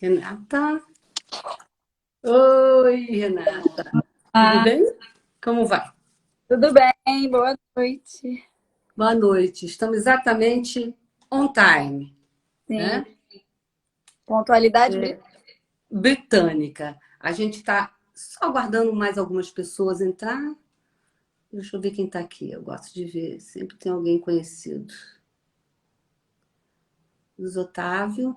Renata. Oi, Renata. Tudo Ah, bem? Como vai? tudo bem, boa noite. Boa noite. Estamos exatamente on time, Sim, né? pontualidade britânica. Britânica. A gente está só aguardando mais algumas pessoas entrar. Deixa eu ver quem está aqui. Eu gosto de ver. Sempre tem alguém conhecido. Luiz Otávio.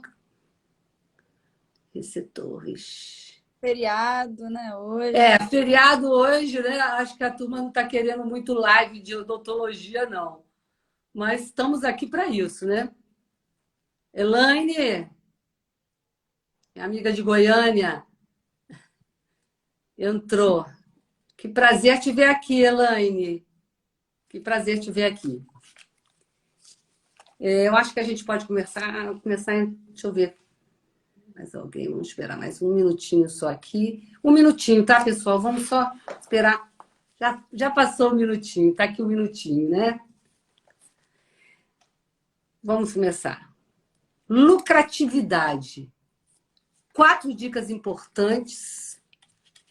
Esse Torres. Feriado, né, hoje. É, feriado hoje, né? Acho que a turma não está querendo muito live de odontologia, não. Mas estamos aqui para isso, né? Elaine, minha amiga de Goiânia, entrou. Que prazer te ver aqui, Elaine. Que prazer te ver aqui. Eu acho que a gente pode começar deixa eu ver mais alguém. Vamos esperar mais um minutinho só aqui. Um minutinho, tá, pessoal? Vamos só esperar. Já passou um minutinho, tá aqui um minutinho, né? Vamos começar. Lucratividade. 4 dicas importantes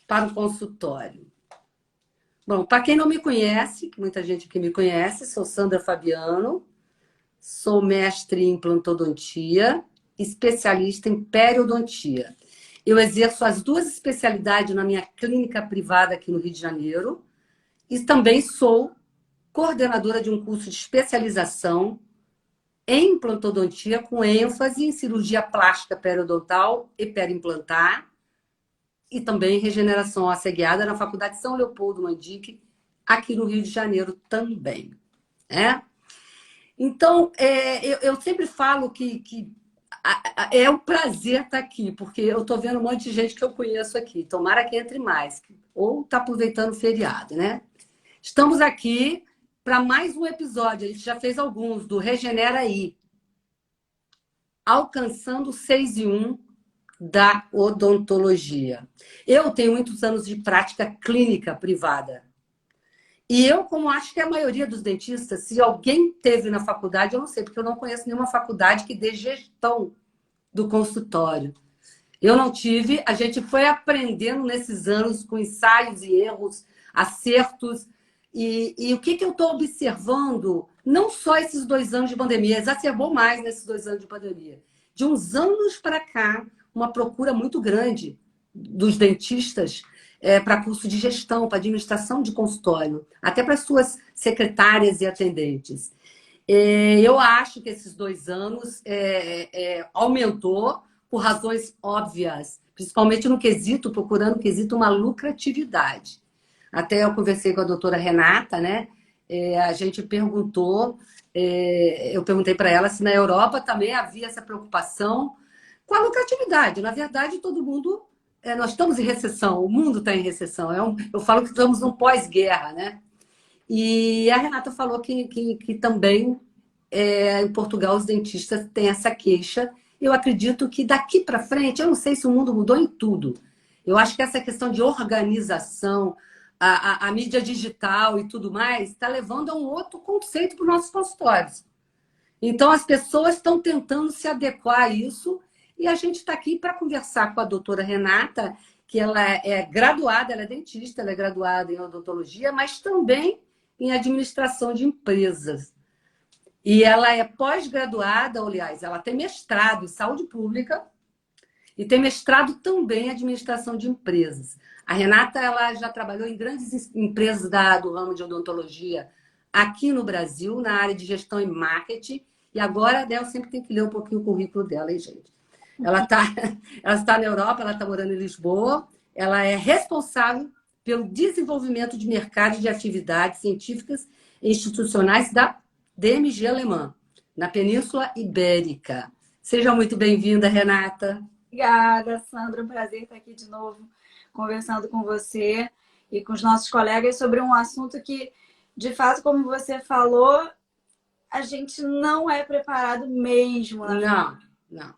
para o consultório. Bom, para quem não me conhece, que muita gente aqui me conhece, sou Sandra Fabiano, sou mestre em implantodontia, especialista em periodontia. Eu exerço as duas especialidades na minha clínica privada aqui no Rio de Janeiro e também sou coordenadora de um curso de especialização em implantodontia com ênfase em cirurgia plástica periodontal e periimplantar e também regeneração óssea guiada na Faculdade São Leopoldo Mandique, aqui no Rio de Janeiro também. Né? Então, eu sempre falo que é um prazer estar aqui, porque eu estou vendo um monte de gente que eu conheço aqui. Tomara que entre mais. Ou está aproveitando o feriado, né? Estamos aqui para mais um episódio. A gente já fez alguns do Regenera aí. Alcançando 6 e 1 da odontologia. Eu tenho muitos anos de prática clínica privada. E eu, como acho que a maioria dos dentistas, se alguém teve na faculdade, eu não sei, porque eu não conheço nenhuma faculdade que dê gestão do consultório. Eu não tive, a gente foi aprendendo nesses anos com ensaios e erros, acertos. E o que eu estou observando, não só esses 2 anos de pandemia, exacerbou mais nesses 2 anos de pandemia. De uns anos para cá, uma procura muito grande dos dentistas para curso de gestão, para administração de consultório, até para suas secretárias e atendentes. Eu acho que esses 2 anos aumentou por razões óbvias, principalmente no quesito, procurando no quesito uma lucratividade. Até eu conversei com a doutora Renata, né? A gente perguntou, eu perguntei para ela se na Europa também havia essa preocupação com a lucratividade. Na verdade, todo mundo, nós estamos em recessão, o mundo está em recessão. Eu falo que estamos num pós-guerra, né? E a Renata falou que também em Portugal os dentistas têm essa queixa. Eu acredito que daqui para frente, eu não sei se o mundo mudou em tudo. Eu acho que essa questão de organização, a mídia digital e tudo mais, está levando a um outro conceito para os nossos consultórios. Então, as pessoas estão tentando se adequar a isso e a gente está aqui para conversar com a doutora Renata, que ela é graduada, ela é dentista, ela é graduada em odontologia, mas também em administração de empresas. E ela é pós-graduada, aliás, ela tem mestrado em saúde pública e tem mestrado também em administração de empresas. A Renata ela já trabalhou em grandes empresas do ramo de odontologia aqui no Brasil, na área de gestão e marketing, e agora eu sempre tenho que ler um pouquinho o currículo dela, hein, gente? Ela está na Europa, ela está morando em Lisboa, ela é responsável pelo desenvolvimento de mercado de atividades científicas e institucionais da DMG Alemã, na Península Ibérica. Seja muito bem-vinda, Renata. Obrigada, Sandra. Um prazer estar aqui de novo conversando com você e com os nossos colegas sobre um assunto que, de fato, como você falou, a gente não é preparado mesmo. Não, não.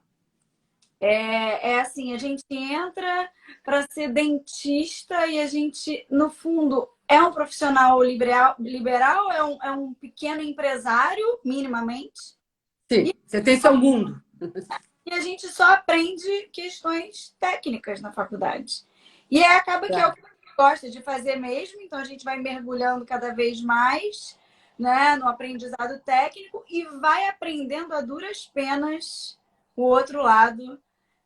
É assim, a gente entra para ser dentista e a gente, no fundo, é um profissional liberal, é um pequeno empresário, minimamente. Sim, você tem seu mundo. e a gente só aprende questões técnicas na faculdade. E aí acaba que é o que a gente gosta de fazer mesmo, então a gente vai mergulhando cada vez mais, né, no aprendizado técnico e vai aprendendo a duras penas o outro lado,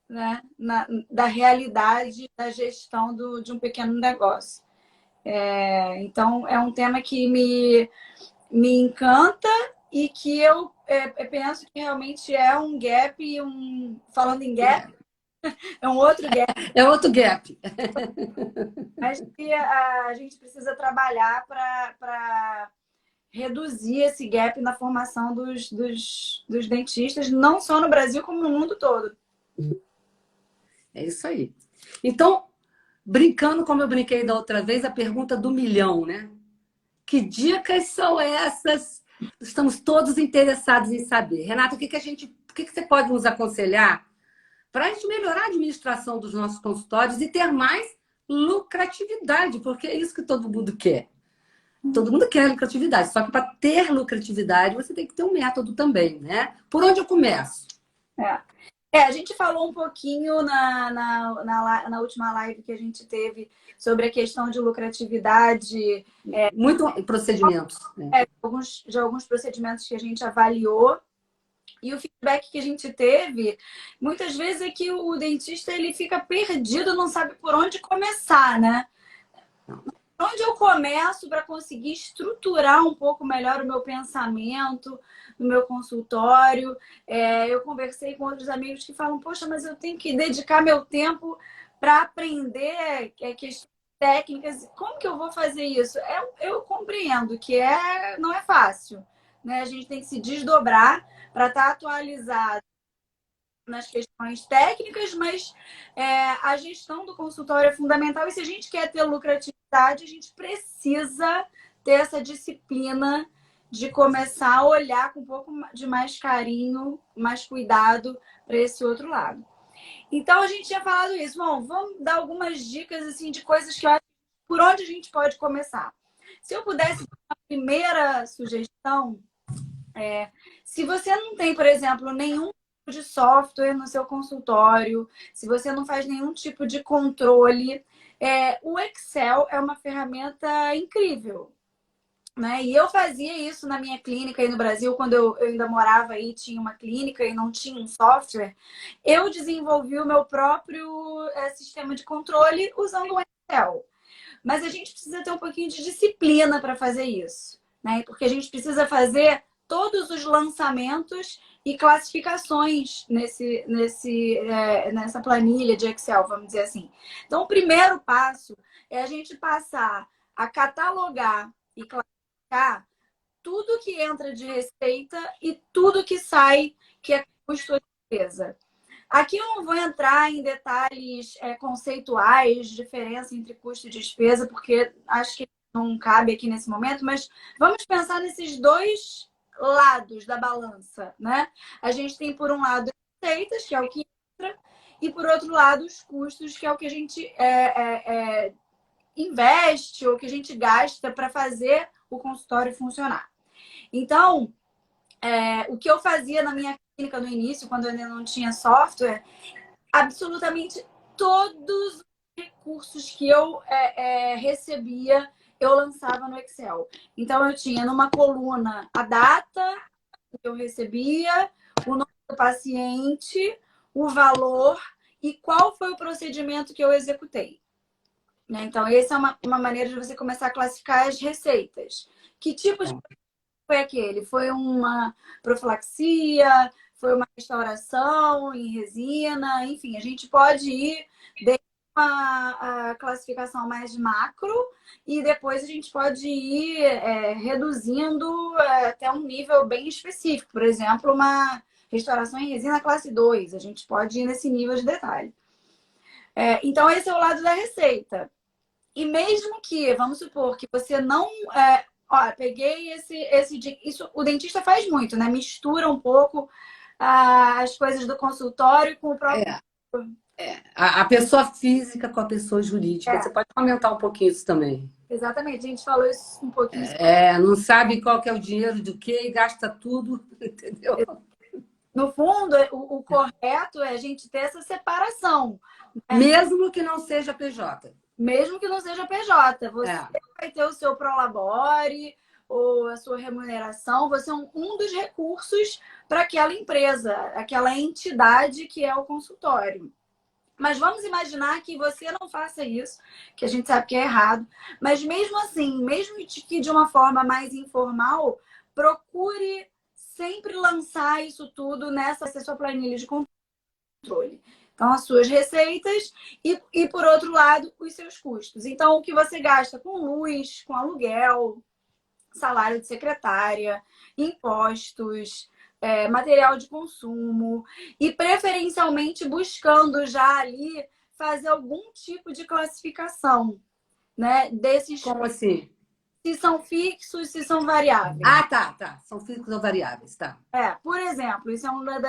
né, da realidade da gestão de um pequeno negócio. Então, é um tema que me encanta e que eu penso que realmente é um gap, falando em gap, é um outro gap. É outro gap. Mas que a gente precisa trabalhar para reduzir esse gap na formação dos dentistas, não só no Brasil, como no mundo todo. É isso aí. Então, brincando como eu brinquei da outra vez, a pergunta do milhão, né? Que dicas são essas? Estamos todos interessados em saber. Renata, o que você pode nos aconselhar para a gente melhorar a administração dos nossos consultórios e ter mais lucratividade? Porque é isso que todo mundo quer. Todo mundo quer lucratividade, só que para ter lucratividade você tem que ter um método também, né? Por onde eu começo? A gente falou um pouquinho na última live que a gente teve sobre a questão de lucratividade. Muito procedimentos. Né? De alguns procedimentos que a gente avaliou. E o feedback que a gente teve, muitas vezes, é que o dentista ele fica perdido, não sabe por onde começar, né? Por onde eu começo para conseguir estruturar um pouco melhor o meu pensamento no meu consultório? Eu conversei com outros amigos que falam, poxa, mas eu tenho que dedicar meu tempo para aprender questões técnicas. Como que eu vou fazer isso? Eu compreendo que não é fácil, né? A gente tem que se desdobrar para estar atualizado nas questões técnicas, mas a gestão do consultório é fundamental. E se a gente quer ter lucratividade, a gente precisa ter essa disciplina de começar a olhar com um pouco de mais carinho, mais cuidado para esse outro lado. Então, a gente tinha falado isso. Bom, vamos dar algumas dicas assim, de coisas que eu acho por onde a gente pode começar. Se eu pudesse dar uma primeira sugestão, se você não tem, por exemplo, nenhum tipo de software no seu consultório, se você não faz nenhum tipo de controle, o Excel é uma ferramenta incrível. Né? E eu fazia isso na minha clínica aí no Brasil, quando eu ainda morava aí, tinha uma clínica e não tinha um software. Eu desenvolvi o meu próprio sistema de controle usando o Excel. Mas a gente precisa ter um pouquinho de disciplina para fazer isso, né? Porque a gente precisa fazer todos os lançamentos e classificações nessa planilha de Excel, vamos dizer assim. Então, o primeiro passo é a gente passar a catalogar e classificar tudo que entra de receita e tudo que sai, que é custo ou despesa. Aqui eu não vou entrar em detalhes conceituais, diferença entre custo e despesa, porque acho que não cabe aqui nesse momento, mas vamos pensar nesses dois lados da balança, né? A gente tem, por um lado, receitas, que é o que entra, e, por outro lado, os custos, que é o que a gente investe ou que a gente gasta para fazer o consultório funcionar. Então, o que eu fazia na minha clínica no início, quando eu ainda não tinha software, absolutamente todos os recursos que eu recebia, eu lançava no Excel. Então, eu tinha numa coluna a data que eu recebia, o nome do paciente, o valor e qual foi o procedimento que eu executei. Né? Então, essa é uma maneira de você começar a classificar as receitas. Que tipo de foi aquele? Foi uma profilaxia? Foi uma restauração em resina? Enfim, a gente pode ir desde uma classificação mais macro e depois a gente pode ir reduzindo até um nível bem específico. Por exemplo, uma restauração em resina classe 2. A gente pode ir nesse nível de detalhe. Então, esse é o lado da receita. E mesmo que, vamos supor, que você não... peguei isso o dentista faz muito, né? Mistura um pouco as coisas do consultório com o próprio... A pessoa física com a pessoa jurídica. Você pode comentar um pouquinho isso também. Exatamente, a gente falou isso um pouquinho. Não sabe qual que é o dinheiro do quê e gasta tudo, entendeu? No fundo, o correto é a gente ter essa separação, né? Mesmo que não seja PJ. Mesmo que não seja PJ. Você É. vai ter o seu prolabore ou a sua remuneração, você é um dos recursos para aquela empresa, aquela entidade que é o consultório. Mas vamos imaginar que você não faça isso, que a gente sabe que é errado. Mas mesmo assim, mesmo que de uma forma mais informal, procure sempre lançar isso tudo nessa sua planilha de controle. Então, as suas receitas e, por outro lado, os seus custos. Então, o que você gasta com luz, com aluguel, salário de secretária, impostos, material de consumo e preferencialmente buscando já ali fazer algum tipo de classificação, né? Desses, Como assim? se são fixos, se são variáveis. Ah, tá. São fixos ou variáveis, tá. Por exemplo, isso é uma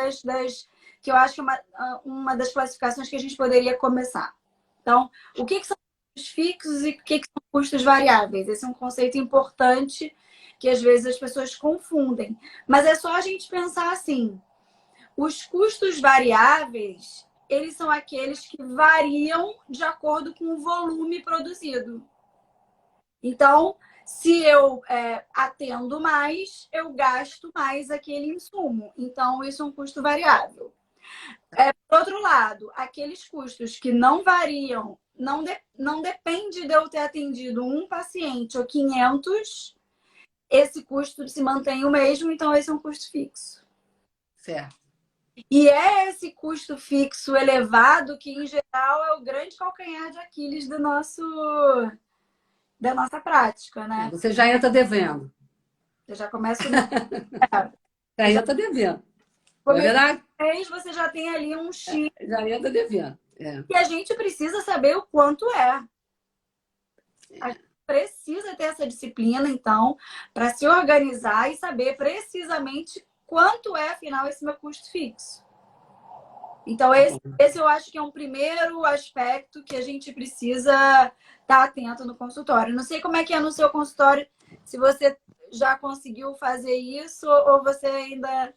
que eu acho que é uma das classificações que a gente poderia começar. Então, o que são custos fixos e o que são custos variáveis? Esse é um conceito importante que às vezes as pessoas confundem. Mas é só a gente pensar assim: os custos variáveis, eles são aqueles que variam de acordo com o volume produzido. Então, se eu atendo mais, eu gasto mais aquele insumo. Então, isso é um custo variável. Por outro lado, aqueles custos que não variam, não depende de eu ter atendido um paciente ou 500, esse custo se mantém o mesmo, então esse é um custo fixo. Certo. E é esse custo fixo elevado que, em geral, é o grande calcanhar de Aquiles da nossa prática, né? Você já entra devendo. Eu já começo. Já entra devendo. Não é Começo verdade? mês, você já tem ali um X. Já entra devendo. É. E a gente precisa saber o quanto é. A gente precisa ter essa disciplina, então, para se organizar e saber precisamente quanto é, afinal, esse meu custo fixo. Então, esse eu acho que é um primeiro aspecto que a gente precisa estar atento no consultório. Não sei como é que é no seu consultório, se você já conseguiu fazer isso ou você ainda...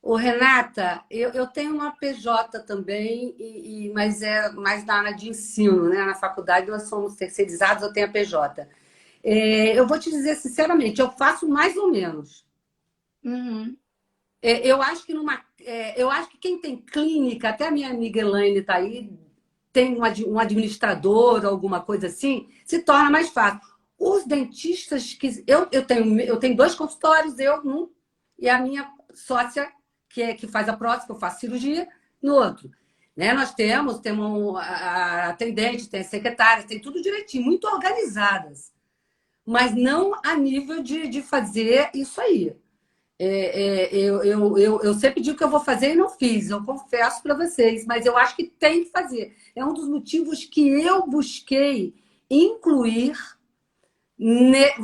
Ô, Renata, eu tenho uma PJ também, mas é mais na área de ensino, né? Na faculdade nós somos terceirizados, eu tenho a PJ. Eu vou te dizer sinceramente, eu faço mais ou menos. Uhum. Eu acho que eu acho que quem tem clínica, até a minha amiga Elaine está aí, tem um administrador, alguma coisa assim, se torna mais fácil. Os dentistas que eu tenho dois consultórios, e a minha sócia que faz a prótese, que eu faço cirurgia, no outro. Né? Nós temos a atendente, tem a secretária, tem tudo direitinho, muito organizadas. Mas não a nível de fazer isso aí. Eu sempre digo que eu vou fazer e não fiz, eu confesso para vocês, mas eu acho que tem que fazer. É um dos motivos que eu busquei incluir,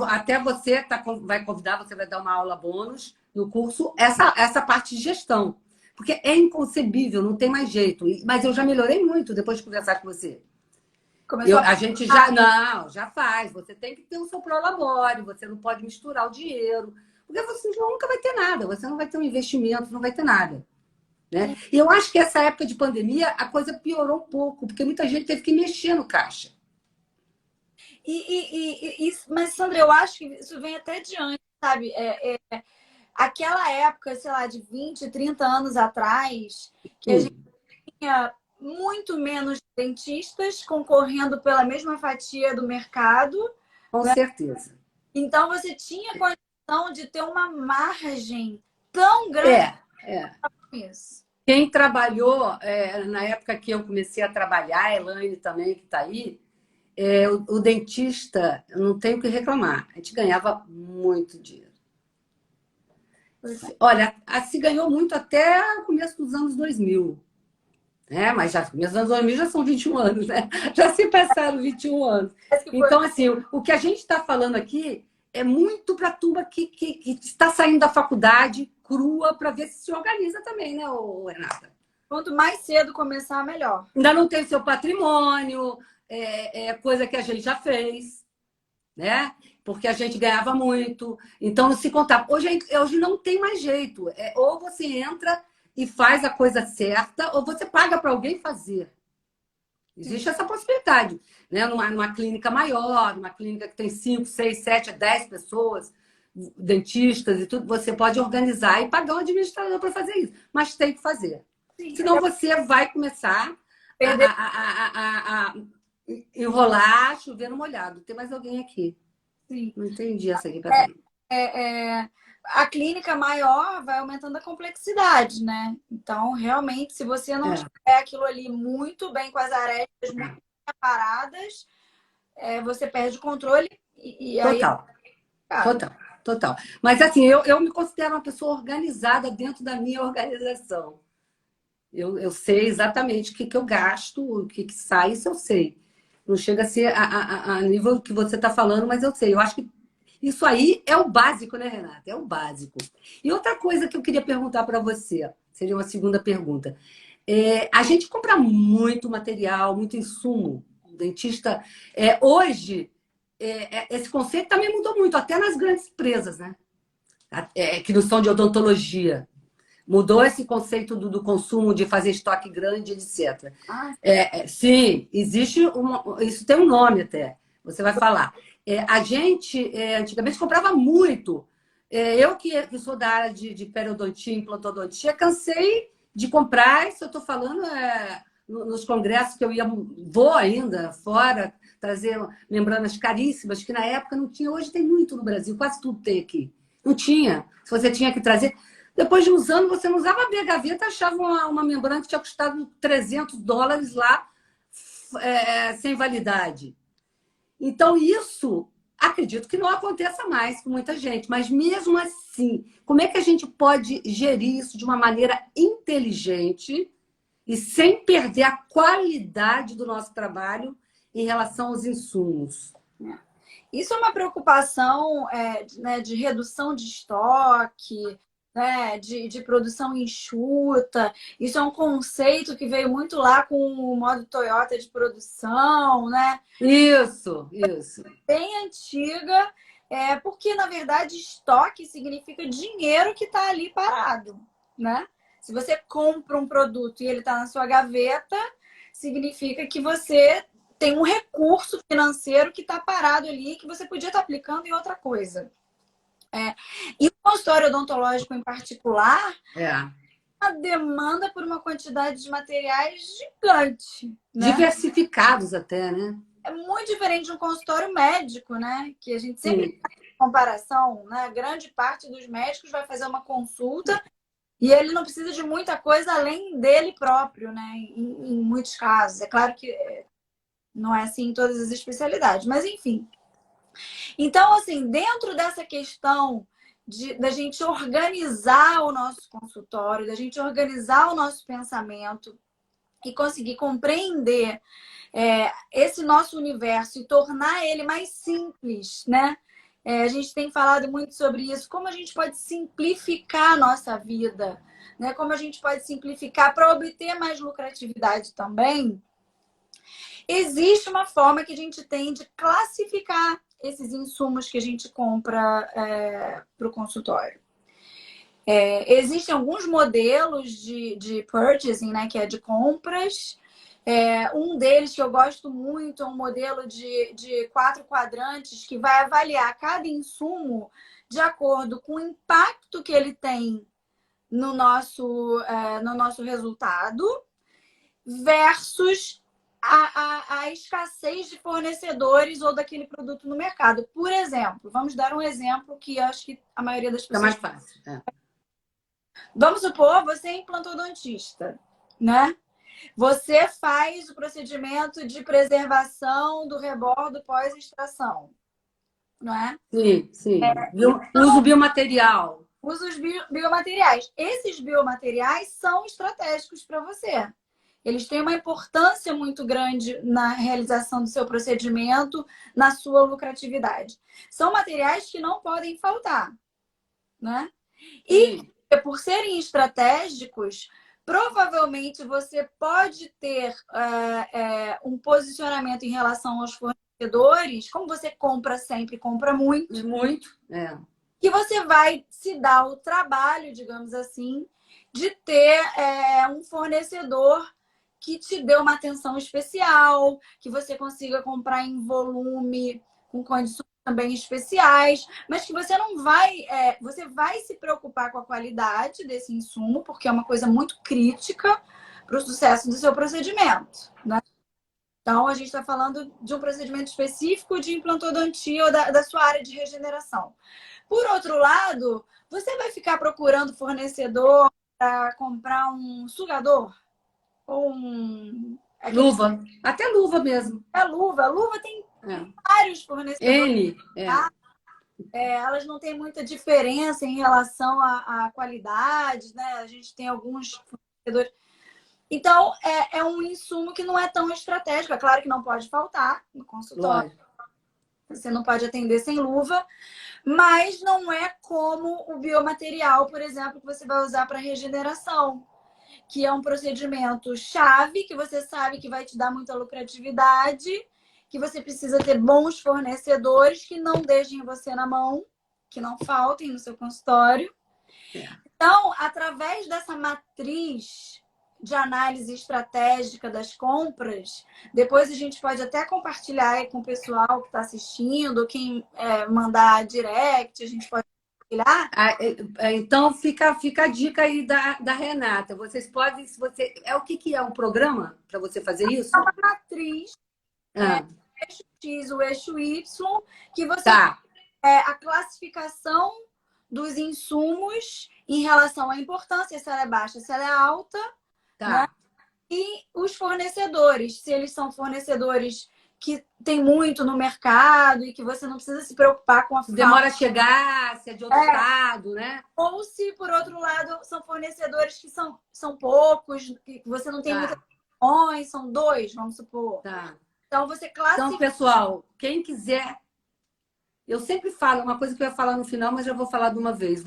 até você vai convidar, você vai dar uma aula bônus no curso, essa parte de gestão. Porque é inconcebível, não tem mais jeito. Mas eu já melhorei muito depois de conversar com você. A gente já faz. Você tem que ter o seu prolabore, você não pode misturar o dinheiro. Porque você nunca vai ter nada, você não vai ter um investimento, não vai ter nada. Né? E eu acho que essa época de pandemia a coisa piorou um pouco, porque muita gente teve que mexer no caixa. Mas, Sandra, eu acho que isso vem até de antes, sabe? Aquela época, sei lá, de 20, 30 anos atrás, que a gente tinha muito menos dentistas concorrendo pela mesma fatia do mercado. Com né? certeza. Então, você tinha condição de ter uma margem tão grande com isso. Quem trabalhou, na época que eu comecei a trabalhar, a Elaine também, que está aí, o dentista, eu não tenho o que reclamar, a gente ganhava muito dinheiro. Olha, se ganhou muito até o começo dos anos 2000. Né? Mas já começo dos anos 2000 já são 21 anos, né? Já se passaram 21 anos. Então, assim, o que a gente está falando aqui é muito para a turma que está saindo da faculdade crua para ver se organiza também, né, Renata? Quanto mais cedo começar, melhor. Ainda não tem seu patrimônio, coisa que a gente já fez, né? Porque a gente ganhava muito, então não se contava. Hoje não tem mais jeito. Ou você entra e faz a coisa certa, ou você paga para alguém fazer. Existe essa possibilidade, né? Numa clínica maior, numa clínica que tem 5, 6, 7, 10 pessoas, dentistas e tudo, você pode organizar e pagar um administrador para fazer isso. Mas tem que fazer. Sim, Senão você vai começar perder. a enrolar, chover no molhado. Tem mais alguém aqui? Sim. Não entendi essa aqui, peraí. A clínica maior vai aumentando a complexidade, né? Então, realmente, se você não tiver aquilo ali muito bem com as arestas muito bem separadas, você perde o controle e aí... Total. Total, total. Mas assim, eu me considero uma pessoa organizada dentro da minha organização. Eu sei exatamente o que eu gasto, o que sai, isso eu sei. Não chega a ser a nível que você está falando, mas eu sei. Eu acho que isso aí é o básico, né, Renata? É o básico. E outra coisa que eu queria perguntar para você, seria uma segunda pergunta. A gente compra muito material, muito insumo. O dentista, hoje, esse conceito também mudou muito, até nas grandes empresas, né? Que não são de odontologia. Mudou esse conceito do consumo, de fazer estoque grande, etc. Sim, existe isso tem um nome até. Você vai falar. A gente antigamente comprava muito. Eu que sou da área de periodontia, implantodontia, cansei de comprar. Isso eu estou falando nos congressos que eu vou ainda fora, trazer membranas caríssimas, que na época não tinha. Hoje tem muito no Brasil, quase tudo tem aqui. Não tinha. Se você tinha que trazer. Depois de uns anos, você não usava a gaveta, achava uma membrana que tinha custado $300 lá, sem validade. Então, isso, acredito que não aconteça mais com muita gente. Mas, mesmo assim, como é que a gente pode gerir isso de uma maneira inteligente e sem perder a qualidade do nosso trabalho em relação aos insumos? Isso é uma preocupação né, de redução de estoque, né, de produção enxuta. Isso é um conceito que veio muito lá com o modo Toyota de produção, né? Isso. Bem antiga, porque, na verdade, estoque significa dinheiro que está ali parado, né? Se você compra um produto e ele está na sua gaveta, significa que você tem um recurso financeiro que está parado ali, que você podia estar aplicando em outra coisa. E o consultório odontológico em particular, a demanda por uma quantidade de materiais gigante, né? Diversificados até, né? É muito diferente de um consultório médico, né? Que a gente sempre faz comparação, né? Grande parte dos médicos vai fazer uma consulta e ele não precisa de muita coisa além dele próprio, né? Em muitos casos. É claro que não é assim em todas as especialidades, mas enfim. Então, assim, dentro dessa questão da gente organizar o nosso consultório, da gente organizar o nosso pensamento e conseguir compreender esse nosso universo e tornar ele mais simples, né? A gente tem falado muito sobre isso, como a gente pode simplificar a nossa vida, né? Como a gente pode simplificar para obter mais lucratividade também. Existe uma forma que a gente tem de classificar esses insumos que a gente compra para o consultório. Existem alguns modelos de purchasing, né, que é de compras. Um deles que eu gosto muito é um modelo de 4 quadrantes que vai avaliar cada insumo de acordo com o impacto que ele tem no nosso resultado versus a escassez de fornecedores ou daquele produto no mercado. Por exemplo, vamos dar um exemplo que eu acho que a maioria das pessoas... É mais fácil. Vamos supor, você é implantodontista, né? Você faz o procedimento de preservação do rebordo pós-extração, não é? Sim. Uso biomaterial. Usa os biomateriais. Esses biomateriais são estratégicos para você. Eles têm uma importância muito grande na realização do seu procedimento, na sua lucratividade. São materiais que não podem faltar, né? E por serem estratégicos, provavelmente você pode ter um posicionamento em relação aos fornecedores, como você compra sempre, compra muito. Muito, Que você vai se dar o trabalho, digamos assim, de ter um fornecedor que te dê uma atenção especial, que você consiga comprar em volume, com condições também especiais, mas que você não vai, você vai se preocupar com a qualidade desse insumo, porque é uma coisa muito crítica para o sucesso do seu procedimento, né? Então, a gente está falando de um procedimento específico de implantodontia ou da sua área de regeneração. Por outro lado, você vai ficar procurando fornecedor para comprar um sugador ou um... Luva. Até luva mesmo. A luva tem vários fornecedores. Elas não têm muita diferença em relação à qualidade, né? A gente tem alguns fornecedores. Então, é um insumo que não é tão estratégico. É claro que não pode faltar no consultório. Lógico. Você não pode atender sem luva, mas não é como o biomaterial, por exemplo, que você vai usar para regeneração, que é um procedimento chave, que você sabe que vai te dar muita lucratividade, que você precisa ter bons fornecedores que não deixem você na mão, que não faltem no seu consultório. Então, através dessa matriz de análise estratégica das compras, depois a gente pode até compartilhar aí com o pessoal que está assistindo, quem mandar direct, a gente pode compartilhar. Então, fica a dica aí da Renata. Vocês podem, se você... o que é um programa para você fazer isso? É uma matriz, o eixo X, o eixo Y, que você a classificação dos insumos em relação à importância, se ela é baixa, se ela é alta, né? E os fornecedores, se eles são fornecedores que tem muito no mercado e que você não precisa se preocupar com a falta. Demora a chegar, se é de outro estado, né? Ou se, por outro lado, são fornecedores que são poucos, que você não tem muitas opções, são 2, vamos supor. Então, você classifica... Então, pessoal, quem quiser... Eu sempre falo, uma coisa que eu ia falar no final, mas já vou falar de uma vez.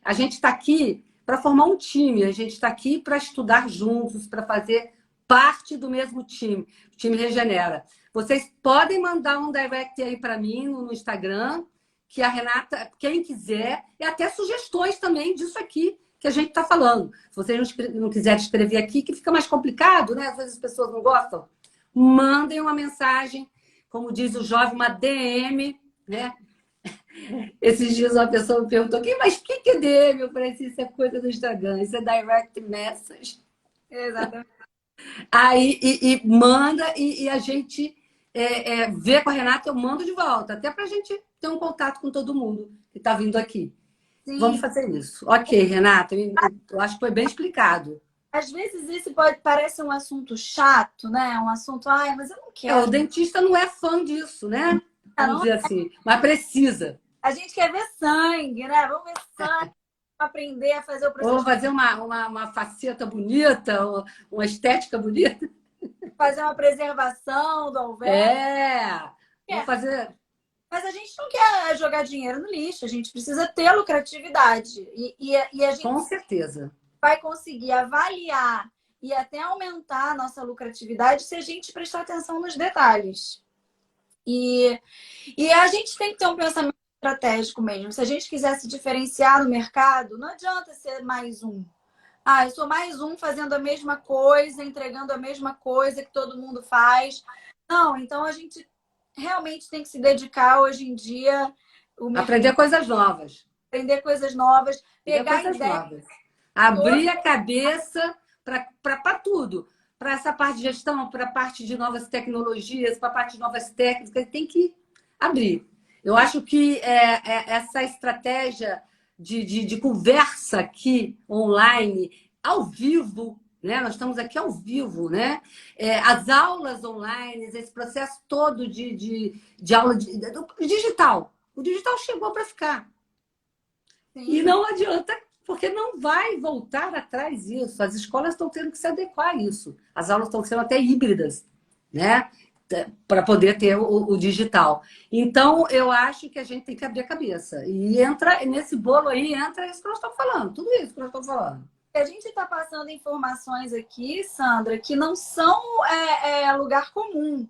A gente está aqui para formar um time, a gente está aqui para estudar juntos, para fazer parte do mesmo time. O time Regenera. Vocês podem mandar um direct aí para mim no Instagram, que a Renata, quem quiser, e até sugestões também disso aqui que a gente está falando. Se vocês não quiserem escrever aqui, que fica mais complicado, né? Às vezes as pessoas não gostam. Mandem uma mensagem, como diz o jovem, uma DM, né? Esses dias uma pessoa me perguntou, mas o que é DM? Eu falei assim, isso é coisa do Instagram, isso é direct message. Exatamente. Aí manda e a gente vê com a Renata, eu mando de volta, até para a gente ter um contato com todo mundo que está vindo aqui. Sim. Vamos fazer isso. Ok, Renata, eu acho que foi bem explicado. Às vezes isso parece um assunto chato, né? Um assunto, mas eu não quero. O dentista não é fã disso, né? Vamos dizer assim, mas precisa. A gente quer ver sangue, né? Vamos ver sangue, aprender a fazer o processo. Ou fazer uma faceta bonita, uma estética bonita. Fazer uma preservação do alvéolo. Vou fazer... Mas a gente não quer jogar dinheiro no lixo, a gente precisa ter lucratividade. E a gente com certeza vai conseguir avaliar e até aumentar a nossa lucratividade se a gente prestar atenção nos detalhes. E a gente tem que ter um pensamento estratégico mesmo. Se a gente quiser se diferenciar no mercado, não adianta ser mais um. Eu sou mais um fazendo a mesma coisa, entregando a mesma coisa que todo mundo faz. Não, então a gente realmente tem que se dedicar hoje em dia... Aprender coisas novas. Aprender coisas novas, pegar ideias. Abrir a cabeça para tudo. Para essa parte de gestão, para a parte de novas tecnologias, para a parte de novas técnicas, tem que abrir. Eu acho que essa estratégia de conversa aqui, online, ao vivo, né? Nós estamos aqui ao vivo, né? As aulas online, esse processo todo de aula digital. O digital chegou para ficar. Sim. E não adianta, porque não vai voltar atrás isso. As escolas estão tendo que se adequar a isso. As aulas estão sendo até híbridas, né? Para poder ter o digital. Então, eu acho que a gente tem que abrir a cabeça. E entra nesse bolo aí, entra isso que nós estamos falando. Tudo isso que nós estamos falando. A gente está passando informações aqui, Sandra, que não são lugar comum.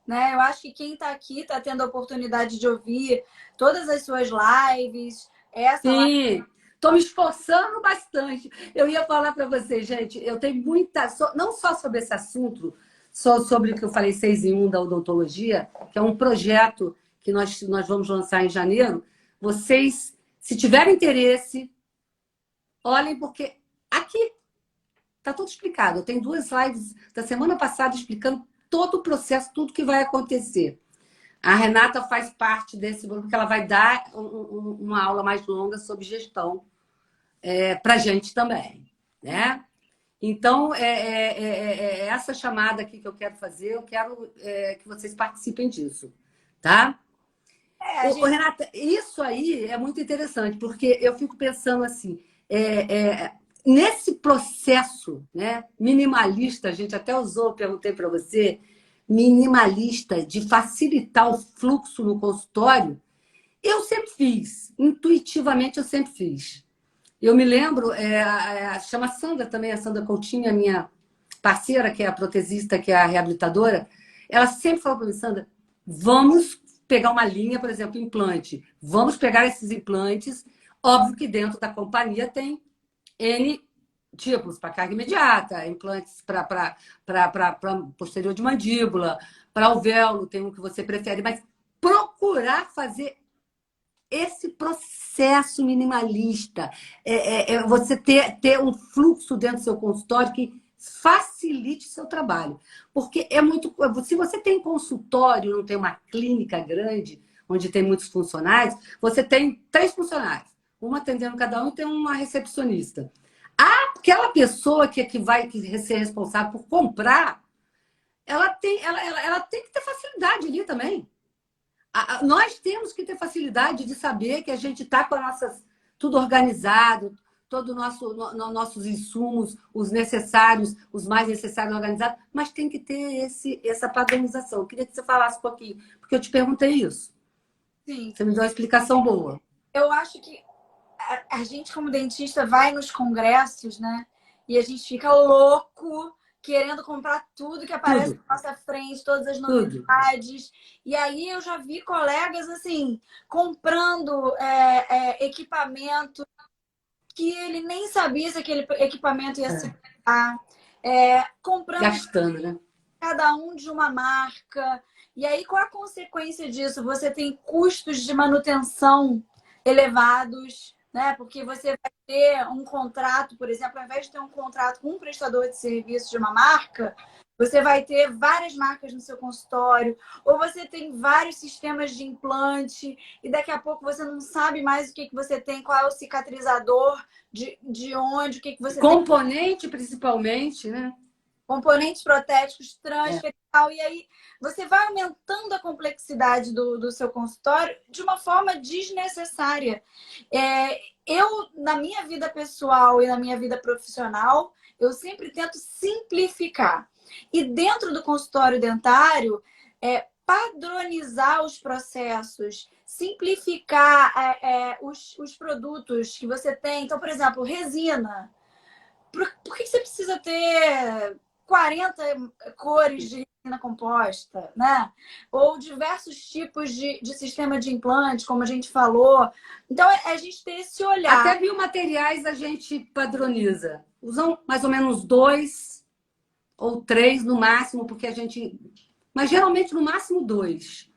Né? Eu acho que quem está aqui está tendo a oportunidade de ouvir todas as suas lives. Sim. Estou me esforçando bastante. Eu ia falar para vocês, gente, eu tenho muita... Não só sobre esse assunto, só sobre o que eu falei 6 em 1 da odontologia, que é um projeto que nós vamos lançar em janeiro. Vocês, se tiverem interesse, olhem, porque aqui está tudo explicado. Eu tenho 2 slides da semana passada explicando todo o processo, tudo que vai acontecer. A Renata faz parte desse grupo, porque ela vai dar uma aula mais longa sobre gestão para a gente também, né? Então, essa chamada aqui que eu quero fazer, eu quero que vocês participem disso, tá? Renata, isso aí é muito interessante, porque eu fico pensando assim, nesse processo, né, minimalista, a gente até usou, perguntei para você, minimalista, de facilitar o fluxo no consultório, eu sempre fiz, intuitivamente eu sempre fiz. Eu me lembro, chama Sandra também, a Sandra Coutinho, a minha parceira, que é a protesista, que é a reabilitadora, ela sempre falou para mim, Sandra, vamos pegar uma linha, por exemplo, implante. Vamos pegar esses implantes. Óbvio que dentro da companhia tem N tipos, para carga imediata, implantes para posterior de mandíbula, para alvéolo, tem um que você prefere, mas procurar fazer esse processo minimalista, você ter um fluxo dentro do seu consultório que facilite seu trabalho. Porque é muito... Se você tem consultório, não tem uma clínica grande, onde tem muitos funcionários, você tem 3 funcionários, uma atendendo cada um e tem uma recepcionista. Aquela pessoa que vai ser responsável por comprar, ela tem que ter facilidade ali também. Nós temos que ter facilidade de saber que a gente está com tudo organizado, todos nossos insumos, os necessários, os mais necessários organizados, mas tem que ter essa padronização. Eu queria que você falasse um pouquinho, porque eu te perguntei isso. Sim. Você me deu uma explicação boa. Eu acho que a gente, como dentista, vai nos congressos, né? E a gente fica louco querendo comprar tudo que aparece na nossa frente, todas as novidades. E aí eu já vi colegas, assim, comprando equipamento que ele nem sabia se aquele equipamento ia se usar. Comprando... Gastando, né? Cada um de uma marca. E aí, qual a consequência disso? Você tem custos de manutenção elevados, né? Porque você vai ter um contrato, por exemplo, ao invés de ter um contrato com um prestador de serviço de uma marca, você vai ter várias marcas no seu consultório, ou você tem vários sistemas de implante, e daqui a pouco você não sabe mais o que você tem, qual é o cicatrizador, de onde, o que você tem. Componente, principalmente, né? Componentes protéticos, transferital, e aí você vai aumentando a complexidade do seu consultório de uma forma desnecessária. Eu, na minha vida pessoal e na minha vida profissional, eu sempre tento simplificar. E dentro do consultório dentário, padronizar os processos, simplificar os produtos que você tem. Então, por exemplo, resina. Por que você precisa ter 40 cores de resina composta, né? Ou diversos tipos de sistema de implante, como a gente falou. Então, a gente tem esse olhar. Até biomateriais a gente padroniza. Usam mais ou menos 2 ou 3 no máximo, porque a gente... Mas geralmente no máximo 2.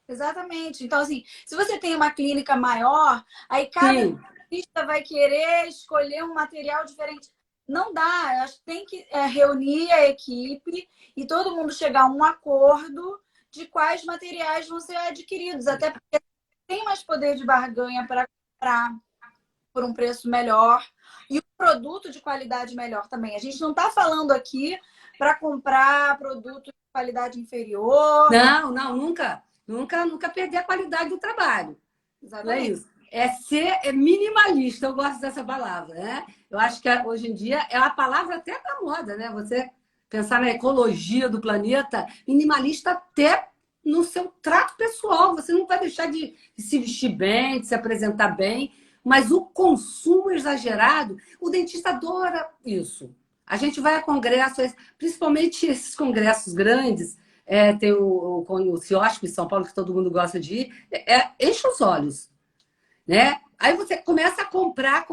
Exatamente. Então, assim, se você tem uma clínica maior, aí cada artista vai querer escolher um material diferente. Não dá, acho que tem que reunir a equipe e todo mundo chegar a um acordo de quais materiais vão ser adquiridos. Até porque tem mais poder de barganha para comprar por um preço melhor e um produto de qualidade melhor também. A gente não está falando aqui para comprar produto de qualidade inferior. Não, nunca. Nunca perder a qualidade do trabalho. Exatamente. Não é isso. É ser minimalista, eu gosto dessa palavra, né? Eu acho que hoje em dia é a palavra até da moda, né? Você pensar na ecologia do planeta, minimalista até no seu trato pessoal. Você não vai deixar de se vestir bem, de se apresentar bem, mas o consumo exagerado, o dentista adora isso. A gente vai a congressos, principalmente esses congressos grandes, tem o CIOSP em São Paulo, que todo mundo gosta de ir, enche os olhos. Né? Aí você começa a comprar,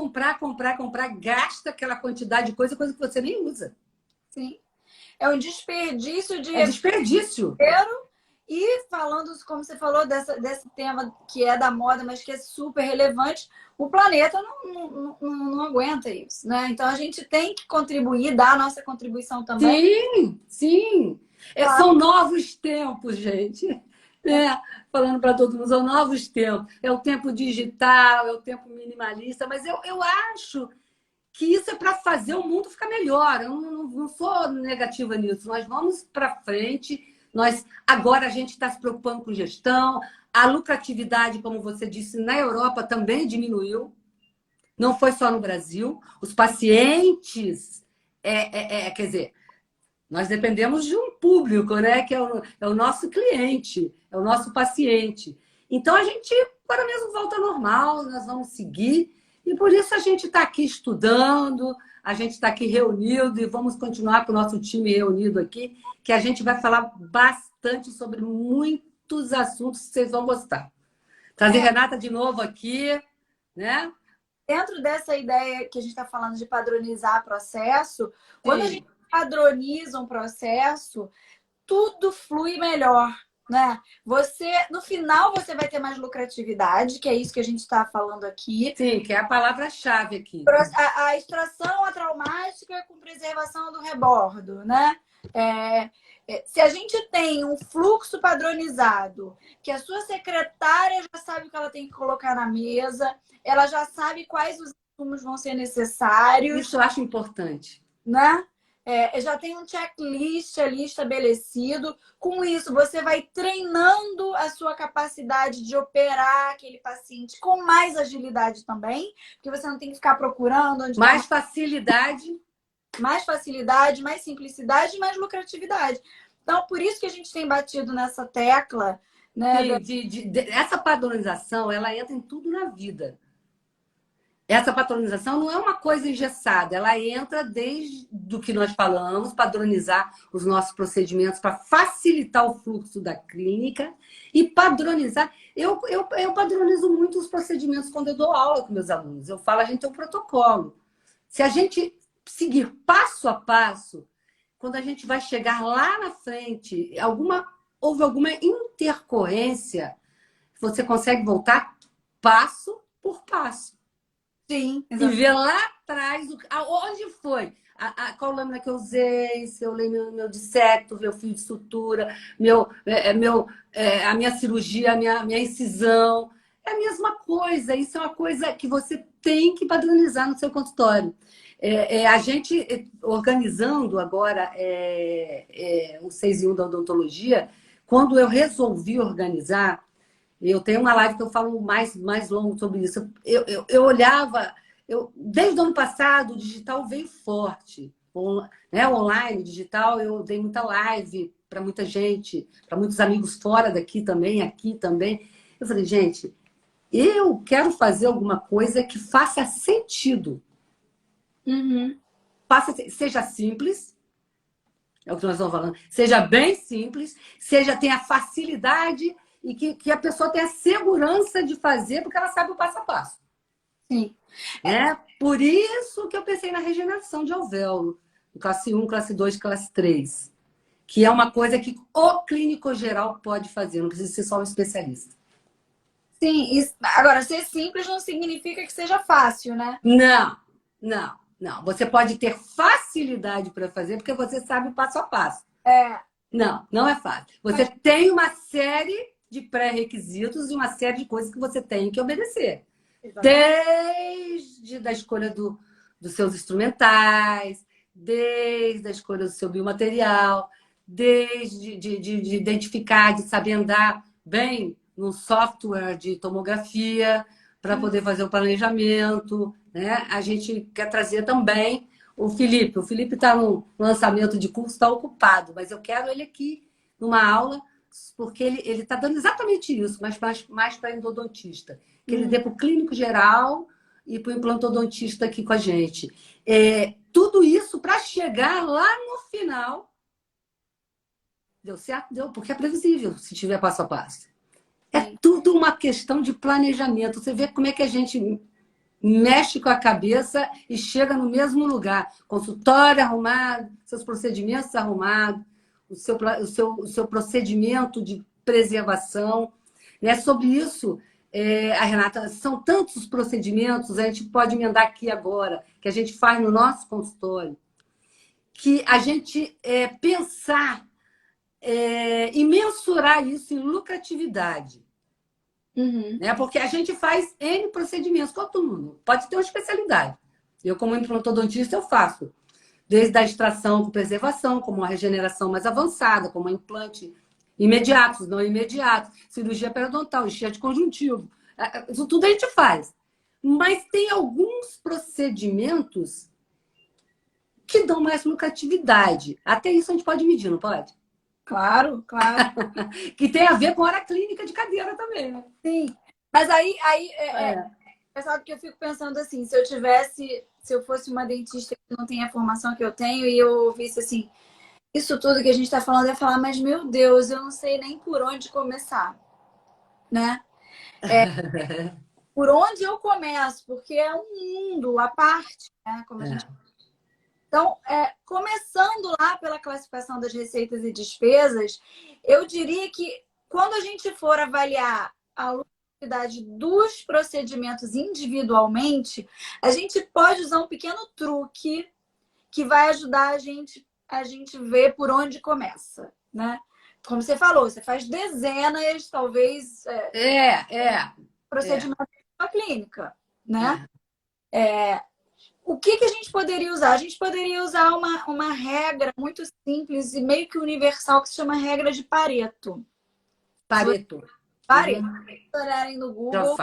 gasta aquela quantidade de coisa que você nem usa. Sim. É um desperdício de É desperdício. dinheiro. E falando, como você falou, desse tema que é da moda, mas que é super relevante, o planeta não aguenta isso, né? Então a gente tem que contribuir, dar a nossa contribuição também. Sim, sim. Claro. São novos tempos, gente. Falando para todo mundo, são novos tempos. É o tempo digital, é o tempo minimalista, mas eu acho que isso é para fazer o mundo ficar melhor. Eu não sou negativa nisso. Nós vamos para frente. Agora a gente está se preocupando com gestão. A lucratividade, como você disse, na Europa também diminuiu. Não foi só no Brasil. Os pacientes, quer dizer, nós dependemos de um público, né? Que é o nosso cliente, é o nosso paciente. Então a gente agora mesmo volta ao normal, nós vamos seguir. E por isso a gente está aqui estudando, a gente está aqui reunido e vamos continuar com o nosso time reunido aqui, que a gente vai falar bastante sobre muitos assuntos que vocês vão gostar. Trazer Renata de novo aqui, né? Dentro dessa ideia que a gente está falando de padronizar processo, quando a gente padroniza um processo, tudo flui melhor. Né? No final, você vai ter mais lucratividade, que é isso que a gente está falando aqui. Sim, que é a palavra-chave aqui. A extração atraumática com preservação do rebordo, né? Se a gente tem um fluxo padronizado, que a sua secretária já sabe o que ela tem que colocar na mesa, ela já sabe quais os insumos vão ser necessários. Isso eu acho importante. Né? Já tem um checklist ali estabelecido. Com isso, você vai treinando a sua capacidade de operar aquele paciente com mais agilidade também, porque você não tem que ficar procurando onde mais facilidade. Mais facilidade, mais simplicidade e mais lucratividade. Então, por isso que a gente tem batido nessa tecla. Né? Essa padronização, ela entra em tudo na vida. Essa padronização não é uma coisa engessada, ela entra desde o que nós falamos, padronizar os nossos procedimentos para facilitar o fluxo da clínica e padronizar. Eu padronizo muito os procedimentos quando eu dou aula com meus alunos. Eu falo, a gente tem um protocolo. Se a gente seguir passo a passo, quando a gente vai chegar lá na frente, houve alguma intercorrência, você consegue voltar passo por passo. Sim, exatamente. E ver lá atrás onde foi, qual lâmina que eu usei, se eu usei meu dissecto, meu fio de sutura, a minha cirurgia, a minha incisão. É a mesma coisa. Isso é uma coisa que você tem que padronizar no seu consultório. A gente organizando agora o 6 em 1 da odontologia, quando eu resolvi organizar, eu tenho uma live que eu falo mais longo sobre isso. Eu olhava, desde o ano passado, o digital veio forte. Né? Online, digital, eu dei muita live para muita gente, para muitos amigos fora daqui também, aqui também. Eu falei, gente, eu quero fazer alguma coisa que faça sentido. Uhum. Seja simples, é o que nós estamos falando, seja bem simples, tenha facilidade e que a pessoa tenha segurança de fazer, porque ela sabe o passo a passo. Sim. Por isso que eu pensei na regeneração de alvéolo, classe 1, classe 2, classe 3, que é uma coisa que o clínico geral pode fazer, não precisa ser só um especialista. Sim, agora, ser simples não significa que seja fácil, né? Não. Você pode ter facilidade para fazer, porque você sabe o passo a passo. Não é fácil. Você tem uma série de pré-requisitos e uma série de coisas que você tem que obedecer. Desde a escolha dos seus instrumentais, desde a escolha do seu biomaterial, desde de identificar, de saber andar bem no software de tomografia para poder fazer o planejamento. Né? A gente quer trazer também o Felipe. O Felipe está no lançamento de curso, está ocupado, mas eu quero ele aqui numa aula, porque ele está dando exatamente isso, mas mais para endodontista. Que ele dê para o clínico geral e para o implantodontista aqui com a gente. Tudo isso para chegar lá no final. Deu certo? Deu, porque é previsível se tiver passo a passo. É tudo uma questão de planejamento. Você vê como é que a gente mexe com a cabeça e chega no mesmo lugar. Consultório arrumado, seus procedimentos arrumados, o seu procedimento de preservação. Né? Sobre isso, a Renata, são tantos procedimentos, a gente pode emendar aqui agora, que a gente faz no nosso consultório, que a gente pensar e mensurar isso em lucratividade. Uhum. Né? Porque a gente faz N procedimentos, todo mundo pode ter uma especialidade. Eu, como implantodontista, eu faço desde a extração com preservação, como a regeneração mais avançada, como a implante imediatos, não imediatos, cirurgia periodontal, enxerto de conjuntivo. Isso tudo a gente faz. Mas tem alguns procedimentos que dão mais lucratividade. Até isso a gente pode medir, não pode? Claro, claro. Que tem a ver com hora clínica de cadeira também, né? Sim. Mas aí sabe que eu fico pensando assim, se eu fosse uma dentista que não tem a formação que eu tenho e eu ouvisse assim, isso tudo que a gente está falando, eu ia falar, mas meu Deus, eu não sei nem por onde começar, né? Por onde eu começo, porque é um mundo à parte, né? Como a gente... Então, começando lá pela classificação das receitas e despesas, eu diria que quando a gente for avaliar a lucratividade dos procedimentos individualmente, a gente pode usar um pequeno truque que vai ajudar a gente ver por onde começa, né? Como você falou, você faz dezenas, talvez, procedimentos na clínica, né? O que a gente poderia usar? A gente poderia usar uma regra muito simples e meio que universal que se chama regra de Pareto. Pareto. Pareto. Se olharem no Google,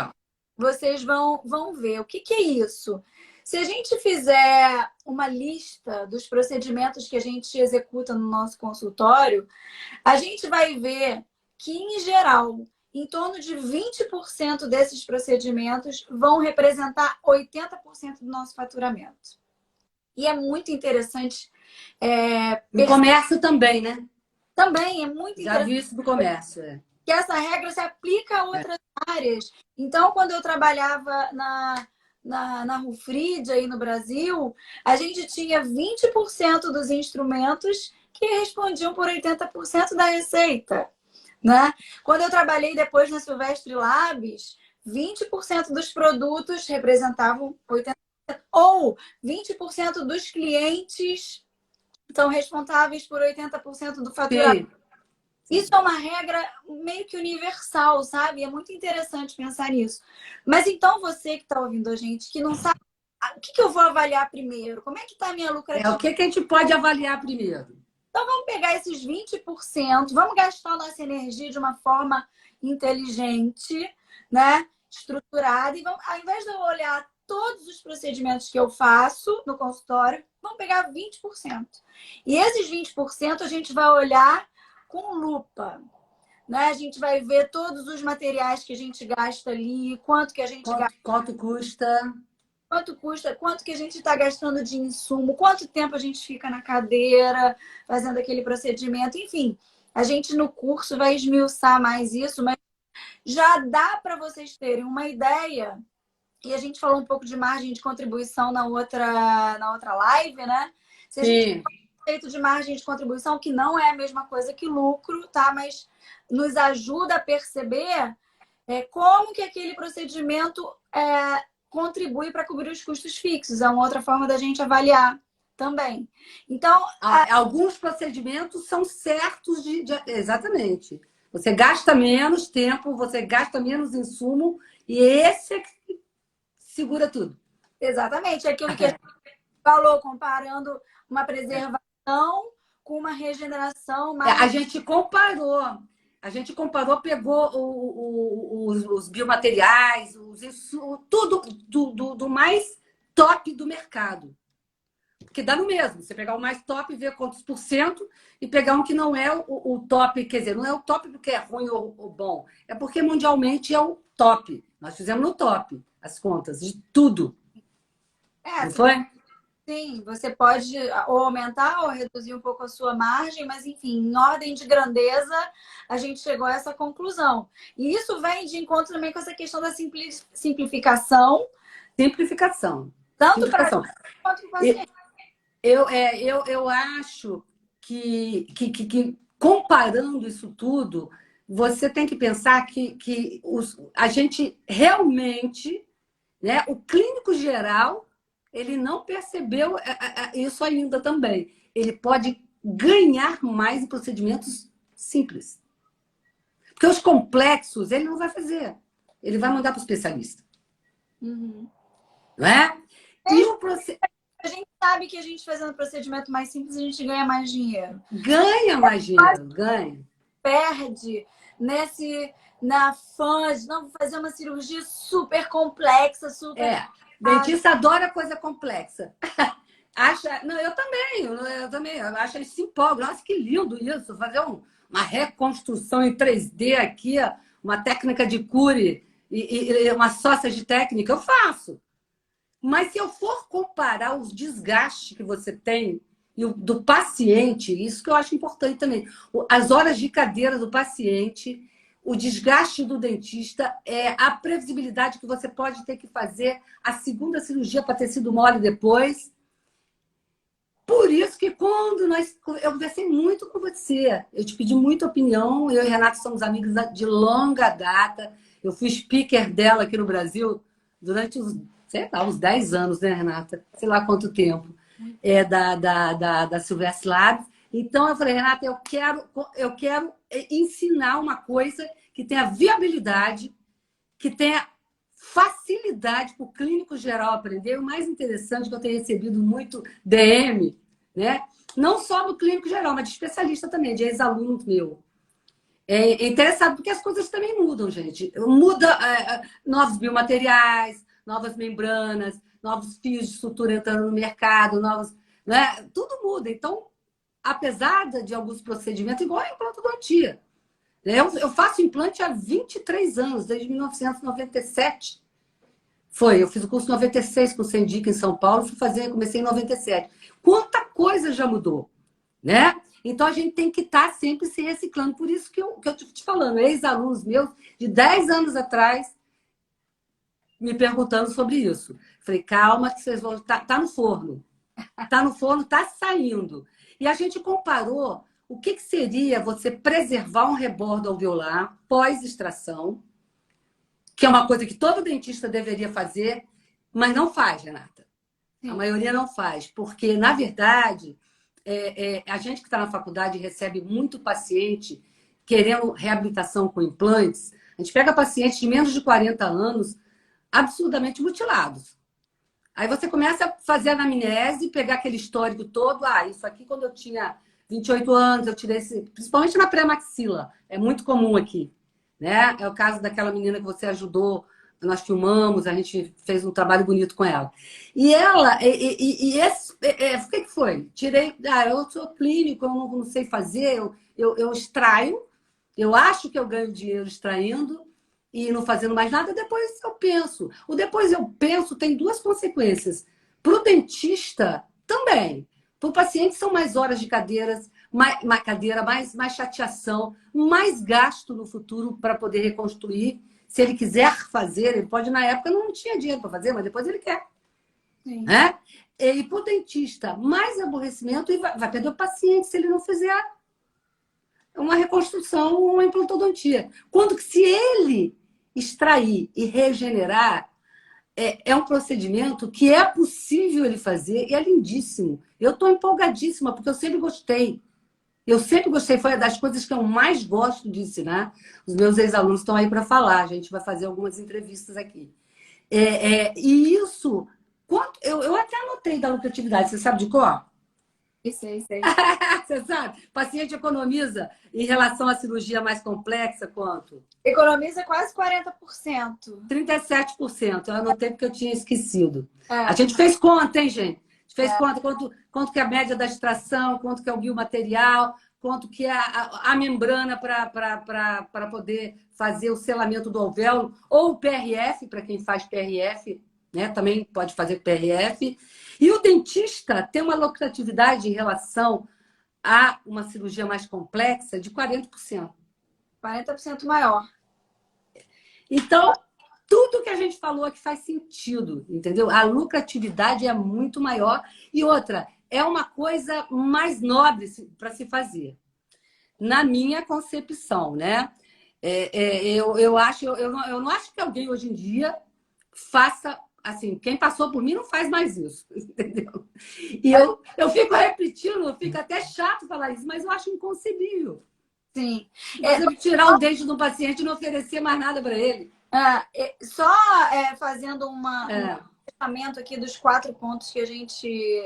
vocês vão ver. O que é isso? Se a gente fizer uma lista dos procedimentos que a gente executa no nosso consultório, a gente vai ver que, em geral, em torno de 20% desses procedimentos vão representar 80% do nosso faturamento. E é muito interessante. No comércio também, né? Também é muito interessante. Já vi isso do comércio. Que essa regra se aplica a outras áreas. Então, quando eu trabalhava na Rufrid, aí no Brasil, a gente tinha 20% dos instrumentos que respondiam por 80% da receita. Né? Quando eu trabalhei depois na Silvestre Labs, 20% dos produtos representavam 80%, ou 20% dos clientes são responsáveis por 80% do faturamento. Isso é uma regra meio que universal, sabe? É muito interessante pensar nisso. Mas então você que está ouvindo a gente, que não sabe o que eu vou avaliar primeiro, como é que está a minha lucratividade? O que a gente pode avaliar primeiro? Então, vamos pegar esses 20%, vamos gastar nossa energia de uma forma inteligente, né? Estruturada, e vamos, ao invés de eu olhar todos os procedimentos que eu faço no consultório, vamos pegar 20%. E esses 20% a gente vai olhar com lupa. Né? A gente vai ver todos os materiais que a gente gasta ali, quanto que a gente gasta. Quanto custa? Quanto custa, quanto que a gente está gastando de insumo, quanto tempo a gente fica na cadeira fazendo aquele procedimento. Enfim, a gente no curso vai esmiuçar mais isso, mas já dá para vocês terem uma ideia. E a gente falou um pouco de margem de contribuição na outra live, né? Se a gente tem conceito de margem de contribuição, que não é a mesma coisa que lucro, tá? Mas nos ajuda a perceber como que aquele procedimento contribui para cobrir os custos fixos. É uma outra forma da gente avaliar também. Então, alguns procedimentos são certos exatamente. Você gasta menos tempo, você gasta menos insumo e esse é que segura tudo. Exatamente. Aquilo que a gente falou, comparando uma preservação com uma regeneração. A gente comparou, pegou os biomateriais, tudo do mais top do mercado. Porque dá no mesmo. Você pegar o mais top e ver quantos por cento e pegar um que não é o top, quer dizer, não é o top porque é ruim ou bom. É porque mundialmente é o top. Nós fizemos no top as contas de tudo. Não foi? Sim, você pode ou aumentar ou reduzir um pouco a sua margem, mas enfim, em ordem de grandeza, a gente chegou a essa conclusão. E isso vem de encontro também com essa questão da simplificação, Simplificação. tanto para a Simplificação. gente quanto para o E paciente. eu acho que comparando isso tudo, você tem que pensar que a gente realmente, né, o clínico geral, ele não percebeu isso ainda também. Ele pode ganhar mais em procedimentos simples. Porque os complexos ele não vai fazer. Ele vai mandar para o especialista. Uhum. Não é? E o procedimento A gente sabe que a gente fazendo procedimento mais simples, a gente ganha mais dinheiro. ganha mais dinheiro, ganha. Perde na fã de não fazer uma cirurgia super complexa, super. Dentista adora coisa complexa. Acha, não, eu também acho eles se empolgam. Nossa, que lindo isso, fazer uma reconstrução em 3D aqui, ó, uma técnica de cure e uma sócia de técnica, eu faço. Mas se eu for comparar os desgastes que você tem e do paciente, isso que eu acho importante também. As horas de cadeira do paciente, o desgaste do dentista, a previsibilidade que você pode ter que fazer a segunda cirurgia para tecido mole depois. Por isso que eu conversei muito com você, eu te pedi muita opinião, eu e Renata somos amigos de longa data, eu fui speaker dela aqui no Brasil durante sei lá, uns 10 anos, né, Renata? Sei lá quanto tempo. Da Silvestre Labs. Então, eu falei, Renata, eu quero ensinar uma coisa que tenha viabilidade, que tenha facilidade para o clínico geral aprender. O mais interessante é que eu tenho recebido muito DM, né? Não só no clínico geral, mas de especialista também, de ex-aluno meu. É interessado porque as coisas também mudam, gente. Muda novos biomateriais, novas membranas, novos fios de sutura entrando no mercado, novos, né? Tudo muda. Então, apesar de alguns procedimentos, igual a implantodontia. Eu faço implante há 23 anos, desde 1997. Eu fiz o curso em 96 com o Sendic em São Paulo, comecei em 97. Quanta coisa já mudou, né? Então a gente tem que estar sempre se reciclando. Por isso que eu estou te falando, ex-alunos meus de 10 anos atrás me perguntando sobre isso. Falei, calma, que vocês vão. Tá no forno. Tá no forno, tá saindo. E a gente comparou o que seria você preservar um rebordo alveolar pós-extração, que é uma coisa que todo dentista deveria fazer, mas não faz, Renata. A maioria não faz, porque, na verdade, a gente que está na faculdade recebe muito paciente querendo reabilitação com implantes. A gente pega pacientes de menos de 40 anos absurdamente mutilados. Aí você começa a fazer a anamnese, pegar aquele histórico todo. Isso aqui quando eu tinha 28 anos, eu tirei esse... Principalmente na pré-maxila. É muito comum aqui, né? É o caso daquela menina que você ajudou, nós filmamos, a gente fez um trabalho bonito com ela. E ela... o que foi? Tirei... eu sou clínico, eu não sei fazer, eu extraio, eu acho que eu ganho dinheiro extraindo, e não fazendo mais nada, depois eu penso. O depois eu penso tem duas consequências. Para o dentista, também. Para o paciente, são mais horas de cadeira, mais chateação, mais gasto no futuro para poder reconstruir. Se ele quiser fazer, ele pode, na época, não tinha dinheiro para fazer, mas depois ele quer. Sim. Né? E para o dentista, mais aborrecimento e vai perder o paciente se ele não fizer uma reconstrução, uma implantodontia. Quando que se ele extrair e regenerar, é um procedimento que é possível ele fazer e é lindíssimo. Eu estou empolgadíssima, porque eu sempre gostei. Eu sempre gostei, foi uma das coisas que eu mais gosto de ensinar. Os meus ex-alunos estão aí para falar, a gente vai fazer algumas entrevistas aqui. E isso, eu até anotei da lucratividade, você sabe de qual? Sei. Você sabe? O paciente economiza em relação à cirurgia mais complexa quanto? Economiza quase 40%. 37%. Eu anotei porque eu tinha esquecido. É. A gente fez conta, hein, gente? A gente fez conta quanto que é a média da extração, quanto que é o biomaterial, quanto que é a membrana para poder fazer o selamento do alvéolo, ou o PRF, para quem faz PRF, né? Também pode fazer PRF. E o dentista tem uma lucratividade em relação a uma cirurgia mais complexa de 40%. 40% maior. Então, tudo que a gente falou aqui faz sentido, entendeu? A lucratividade é muito maior. E outra, é uma coisa mais nobre para se fazer, na minha concepção, né? Eu não acho que alguém hoje em dia faça assim. Quem passou por mim não faz mais isso, entendeu? E eu fico repetindo, fica até chato falar isso, mas eu acho inconcebível. Sim. Você tirar um dente do paciente e não oferecer mais nada para ele. Só fazendo um fechamento aqui dos 4 pontos que a gente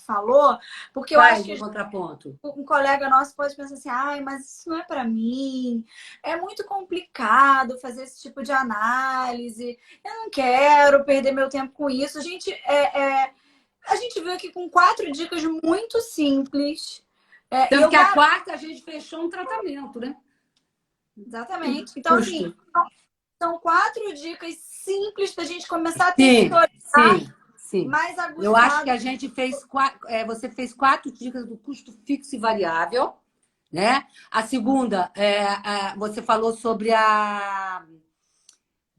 falou, porque eu acho que contraponto. Um colega nosso pode pensar assim, ai, mas isso não é para mim, é muito complicado fazer esse tipo de análise, eu não quero perder meu tempo com isso. A gente veio aqui com 4 dicas muito simples. Tanto que a quarta a gente fechou um tratamento, né? Exatamente. Então, assim, são 4 dicas simples para a gente começar a ter sim. mais aguçado. Eu acho que a gente fez você fez 4 dicas do custo fixo e variável, né? A segunda, você falou sobre a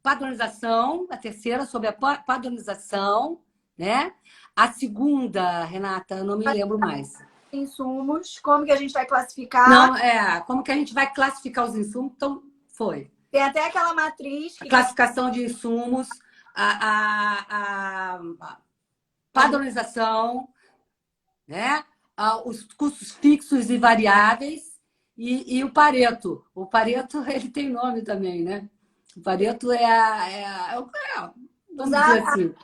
padronização, a terceira sobre a padronização, né? A segunda, Renata, eu não me lembro mais. Insumos, como que a gente vai classificar? Não, como que a gente vai classificar os insumos? Então, foi. Tem até aquela matriz que... A classificação de insumos, a padronização, né? Os custos fixos e variáveis e o Pareto. O Pareto, ele tem nome também, né? O Pareto vamos dizer assim,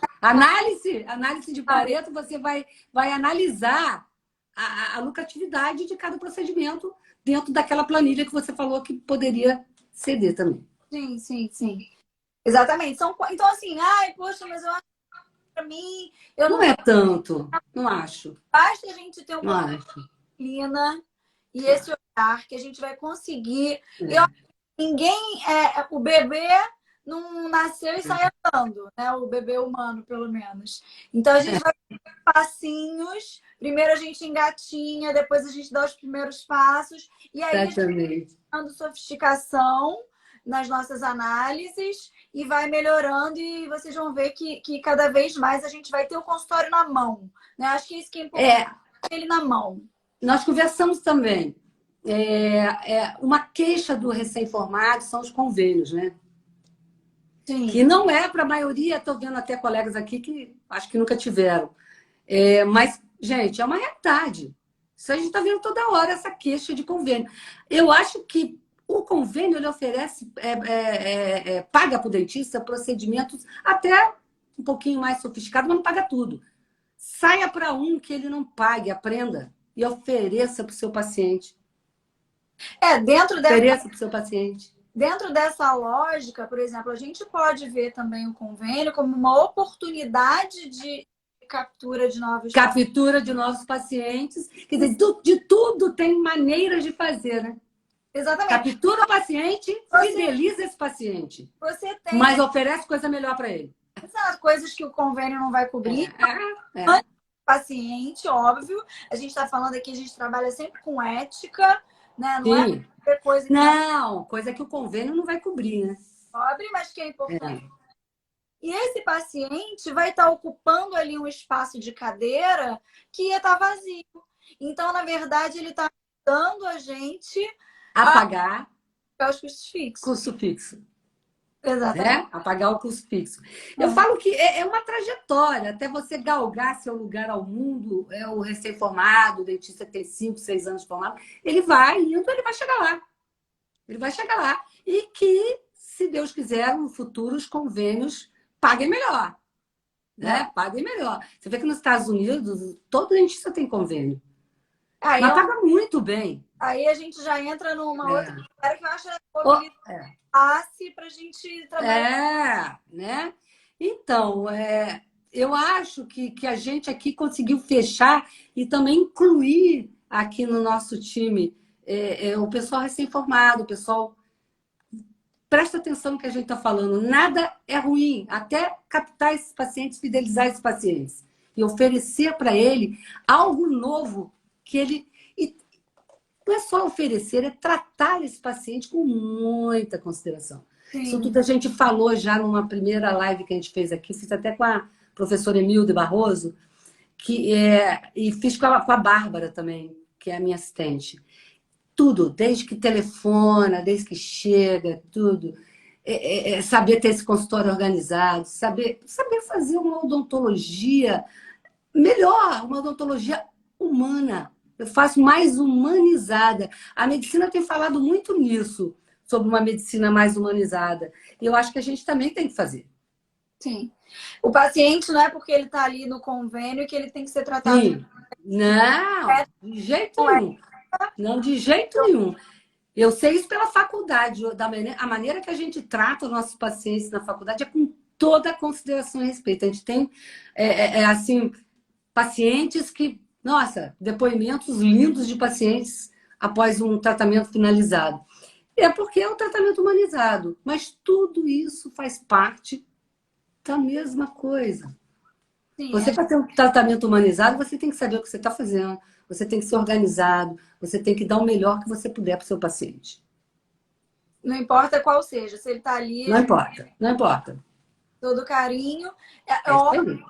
análise de Pareto, você vai analisar a lucratividade de cada procedimento dentro daquela planilha que você falou que poderia ceder também. Sim. Exatamente. Então, assim, ai, poxa, mas eu acho que para mim... Não é tanto, não acho. Basta a gente ter uma disciplina e esse olhar que a gente vai conseguir. O bebê não nasceu e sai andando, né? O bebê humano, pelo menos. Então, a gente vai passinhos. Primeiro a gente engatinha, depois a gente dá os primeiros passos. E aí a gente vai dando sofisticação nas nossas análises e vai melhorando, e vocês vão ver que cada vez mais a gente vai ter o consultório na mão. Né? Acho que isso que é importante, ele na mão. Nós conversamos também. Uma queixa do recém-formado são os convênios, né? Sim. Que não é para a maioria, estou vendo até colegas aqui que acho que nunca tiveram. Mas, gente, é uma realidade. Isso a gente está vendo toda hora, essa queixa de convênio. Eu acho que o convênio, ele oferece, paga para o dentista procedimentos até um pouquinho mais sofisticados, mas não paga tudo. Saia para um que ele não pague, aprenda e ofereça para o seu paciente. Ofereça para o seu paciente. Dentro dessa lógica, por exemplo, a gente pode ver também o convênio como uma oportunidade de captura de novos pacientes. Quer dizer, de tudo tem maneiras de fazer, né? Exatamente. Captura o paciente, fideliza esse paciente. Mas oferece coisa melhor para ele. Exato, coisas que o convênio não vai cobrir. Paciente, óbvio. A gente está falando aqui, a gente trabalha sempre com ética, né? Não coisa que o convênio não vai cobrir, né? Cobre, mas que é importante. E esse paciente vai estar ocupando ali um espaço de cadeira que ia estar vazio. Então, na verdade, ele está ajudando a gente a pagar os custos fixos. Custo fixo. Exatamente. A pagar o custo fixo. Eu falo que é uma trajetória, até você galgar seu lugar ao mundo, o recém-formado, o dentista que tem 5, 6 anos de formado, ele vai indo, ele vai chegar lá. Ele vai chegar lá. E que, se Deus quiser, no futuro, os convênios paguem melhor. Né? Paguem melhor. Você vê que nos Estados Unidos, todo dentista tem convênio. Mas paga muito bem. Aí a gente já entra numa outra área que eu acho passe para a gente trabalhar. Né? Então, eu acho que a gente aqui conseguiu fechar e também incluir aqui no nosso time o pessoal recém-formado, o pessoal presta atenção no que a gente está falando. Nada é ruim. Até captar esses pacientes, fidelizar esses pacientes. E oferecer para ele algo novo que ele... E não é só oferecer, é tratar esse paciente com muita consideração. Sim. Isso tudo a gente falou já numa primeira live que a gente fez aqui. Fiz até com a professora Emilde Barroso, e fiz com a Bárbara também, que é a minha assistente. Tudo, desde que telefona, desde que chega, tudo. Saber ter esse consultório organizado, saber fazer uma odontologia melhor, uma odontologia humana. Eu faço mais humanizada. A medicina tem falado muito nisso, sobre uma medicina mais humanizada. E eu acho que a gente também tem que fazer. Sim. O paciente não é porque ele está ali no convênio que ele tem que ser tratado. Sim. Não, de jeito nenhum. Não, de jeito nenhum. Eu sei isso pela faculdade. A maneira que a gente trata os nossos pacientes na faculdade é com toda a consideração e respeito. A gente tem, assim, pacientes que... Nossa, depoimentos lindos de pacientes após um tratamento finalizado. É porque é um tratamento humanizado. Mas tudo isso faz parte da mesma coisa. Sim, Você, para ter um tratamento humanizado, você tem que saber o que você está fazendo, você tem que ser organizado, você tem que dar o melhor que você puder para o seu paciente. não importa qual seja, se ele está ali... Não importa, não importa. Todo carinho. É isso aí.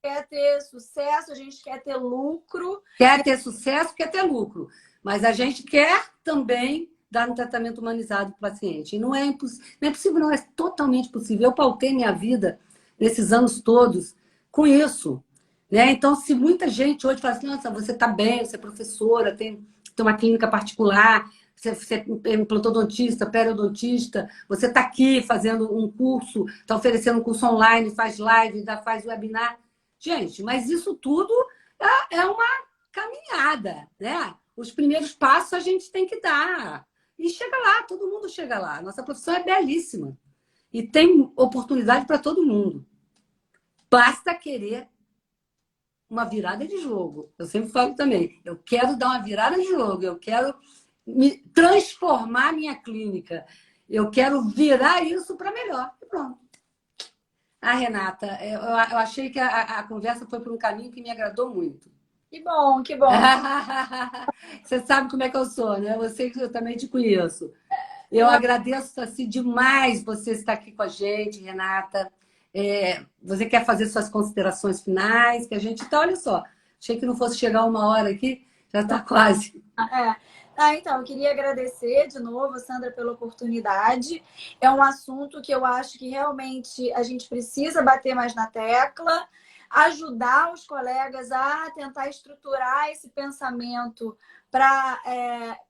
Quer ter sucesso, a gente quer ter lucro. Quer ter sucesso, quer ter lucro. Mas a gente quer também dar um tratamento humanizado para o paciente. E não é possível, não. É totalmente possível. Eu pautei minha vida nesses anos todos com isso. Né? Então, se muita gente hoje fala assim, nossa, você está bem, você é professora, tem uma clínica particular, você é implantodontista, periodontista, você está aqui fazendo um curso, está oferecendo um curso online, faz live, faz webinar. Gente, mas isso tudo é uma caminhada, né? Os primeiros passos a gente tem que dar. E chega lá, todo mundo chega lá. Nossa profissão é belíssima. E tem oportunidade para todo mundo. Basta querer uma virada de jogo. Eu sempre falo também, eu quero dar uma virada de jogo, eu quero transformar minha clínica, eu quero virar isso para melhor. E pronto. Renata, eu achei que a conversa foi por um caminho que me agradou muito. Que bom, que bom. Você sabe como é que eu sou, né? Eu também te conheço. Eu agradeço assim, demais você estar aqui com a gente, Renata. Você quer fazer suas considerações finais? Que a gente tá, olha só, achei que não fosse chegar uma hora aqui, já está quase. Então, eu queria agradecer de novo, Sandra, pela oportunidade. É um assunto que eu acho que realmente a gente precisa bater mais na tecla, ajudar os colegas a tentar estruturar esse pensamento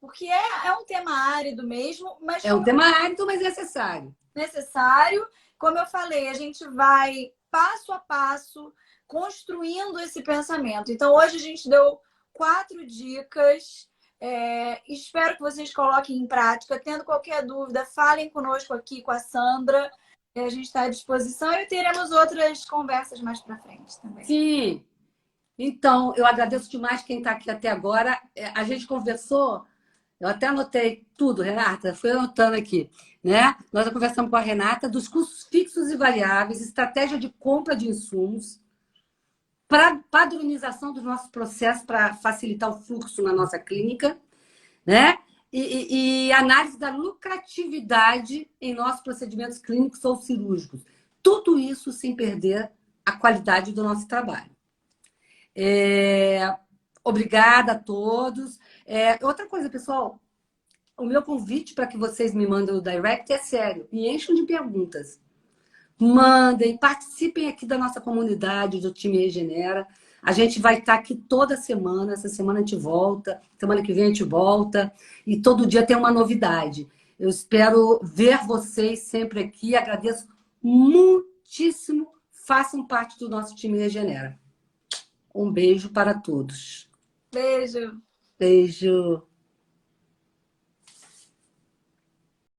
porque é um tema árido mesmo, mas... É um tema árido, mas necessário. Necessário. Como eu falei, a gente vai passo a passo construindo esse pensamento. Então, hoje a gente deu 4 dicas. Espero que vocês coloquem em prática. Tendo qualquer dúvida, falem conosco aqui com a Sandra. A gente está à disposição e teremos outras conversas mais para frente também. Sim. Então, eu agradeço demais quem está aqui até agora. A gente conversou, eu até anotei tudo, Renata, fui anotando aqui, né? Nós conversamos com a Renata dos custos fixos e variáveis, estratégia de compra de insumos, para padronização dos nossos processos para facilitar o fluxo na nossa clínica, né? E análise da lucratividade em nossos procedimentos clínicos ou cirúrgicos. Tudo isso sem perder a qualidade do nosso trabalho. Obrigada a todos. Outra coisa, pessoal, o meu convite para que vocês me mandem o direct é sério. Me enchem de perguntas. Mandem, participem aqui da nossa comunidade do time Regenera. A gente vai estar aqui toda semana. Essa semana a gente volta, semana que vem a gente volta. E todo dia tem uma novidade. Eu espero ver vocês sempre aqui. Agradeço muitíssimo. Façam parte do nosso time Regenera. Um beijo para todos. Beijo. Beijo.